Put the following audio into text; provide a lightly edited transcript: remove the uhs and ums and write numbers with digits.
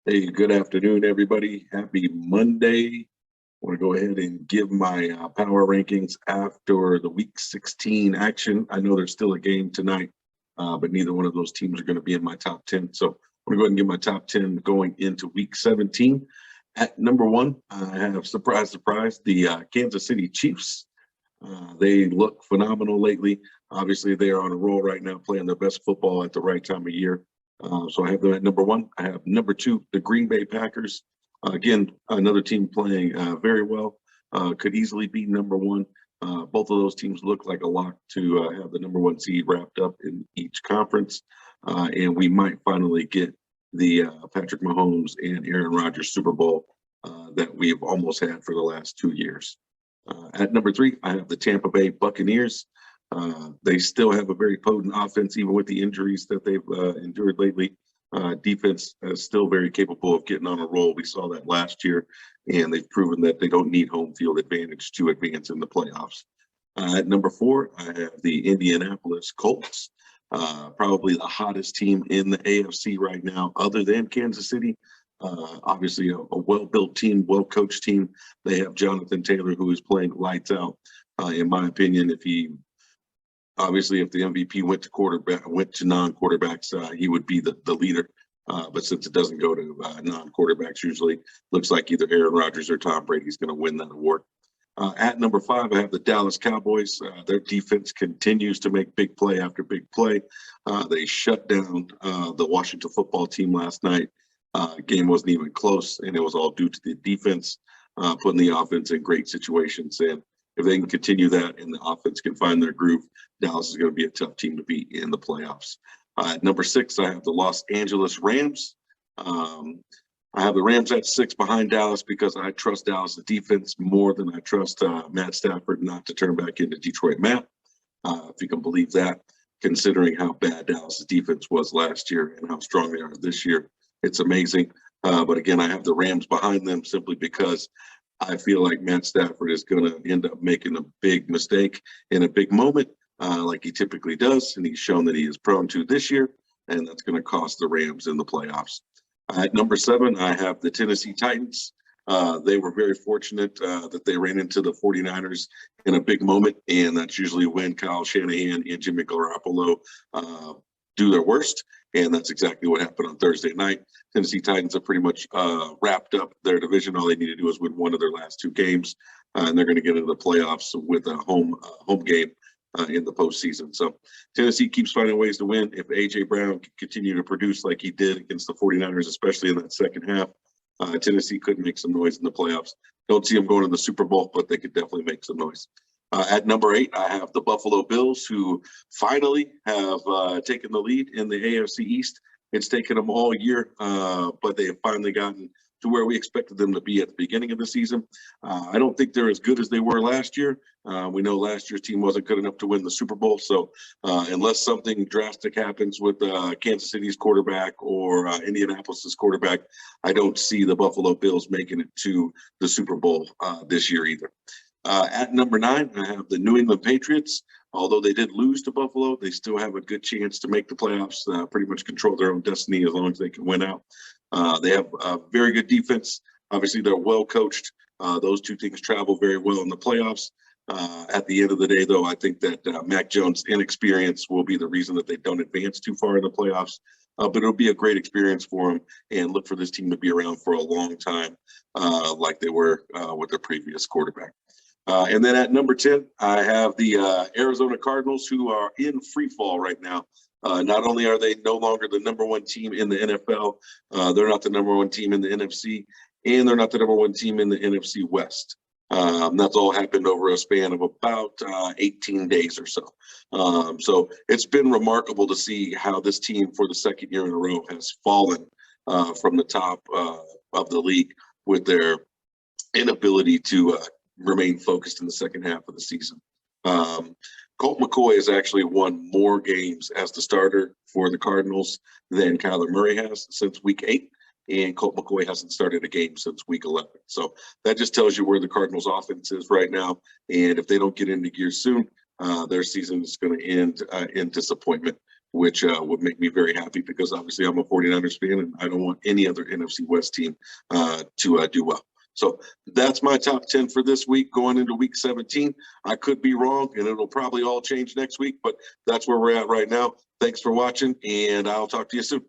Hey, good afternoon, everybody. Happy Monday. I want to go ahead and give my power rankings after the Week 16 action. I know there's still a game tonight, but neither one of those teams are going to be in my top 10. So I'm going to go ahead and give my top 10 going into Week 17. At number one, I have, surprise, surprise, the Kansas City Chiefs. They look phenomenal lately. Obviously, they are on a roll right now, playing their best football at the right time of year. So I have them at number one. I have number two, the Green Bay Packers. Again, another team playing very well. Could easily be number one. Both of those teams look like a lock to have the number one seed wrapped up in each conference. And we might finally get the Patrick Mahomes and Aaron Rodgers Super Bowl that we've almost had for the last 2 years. At number three, I have the Tampa Bay Buccaneers. They still have a very potent offense, even with the injuries that they've endured lately. Defense is still very capable of getting on a roll. We saw that last year, and they've proven that they don't need home field advantage to advance in the playoffs. At number four, I have the Indianapolis Colts, probably the hottest team in the AFC right now, other than Kansas City. Obviously, a well-built team, well-coached team. They have Jonathan Taylor, who is playing lights out. In my opinion, if the MVP went to non-quarterbacks, he would be the leader. But since it doesn't go to non-quarterbacks, usually looks like either Aaron Rodgers or Tom Brady is going to win that award. At number five, I have the Dallas Cowboys. Their defense continues to make big play after big play. They shut down the Washington football team last night. Game wasn't even close, and it was all due to the defense putting the offense in great situations. And if they can continue that and the offense can find their groove, Dallas is going to be a tough team to beat in the playoffs. At number six, I have the Los Angeles Rams. I have the Rams at six behind Dallas because I trust Dallas' defense more than I trust Matt Stafford not to turn back into Detroit Matt, if you can believe that, considering how bad Dallas' defense was last year and how strong they are this year. It's amazing. But again, I have the Rams behind them simply because I feel like Matt Stafford is going to end up making a big mistake in a big moment, like he typically does, and he's shown that he is prone to this year, and that's going to cost the Rams in the playoffs. At number seven, I have the Tennessee Titans. They were very fortunate that they ran into the 49ers in a big moment, and that's usually when Kyle Shanahan and Jimmy Garoppolo do their worst, and that's exactly what happened on Thursday night. Tennessee Titans have pretty much wrapped up their division. All they need to do is win one of their last two games, and they're going to get into the playoffs with a home game in the postseason. So Tennessee keeps finding ways to win. If A.J. Brown can continue to produce like he did against the 49ers, especially in that second half, Tennessee could make some noise in the playoffs. Don't see them going to the Super Bowl, but they could definitely make some noise. At number eight, I have the Buffalo Bills, who finally have taken the lead in the AFC East. It's taken them all year, but they have finally gotten to where we expected them to be at the beginning of the season. I don't think they're as good as they were last year. We know last year's team wasn't good enough to win the Super Bowl. So unless something drastic happens with Kansas City's quarterback or Indianapolis's quarterback, I don't see the Buffalo Bills making it to the Super Bowl this year either. At number nine, I have the New England Patriots. Although they did lose to Buffalo, they still have a good chance to make the playoffs, pretty much control their own destiny as long as they can win out. They have a very good defense. Obviously, they're well coached. Those two things travel very well in the playoffs. At the end of the day, though, I think that Mac Jones' inexperience will be the reason that they don't advance too far in the playoffs. But it'll be a great experience for them, and look for this team to be around for a long time, like they were with their previous quarterback. And then at number 10, I have the Arizona Cardinals, who are in free fall right now. Not only are they no longer the number one team in the NFL, they're not the number one team in the NFC, and they're not the number one team in the NFC West. That's all happened over a span of about 18 days or so. So it's been remarkable to see how this team for the second year in a row has fallen from the top of the league with their inability to remain focused in the second half of the season. Colt McCoy has actually won more games as the starter for the Cardinals than Kyler Murray has since week 8, and Colt McCoy hasn't started a game since week 11. So that just tells you where the Cardinals offense is right now, and if they don't get into gear soon, their season is going to end in disappointment. which would make me very happy because obviously I'm a 49ers fan and I don't want any other NFC West team to do well. So that's my top 10 for this week going into week 17. I could be wrong and it'll probably all change next week, but that's where we're at right now. Thanks for watching and I'll talk to you soon.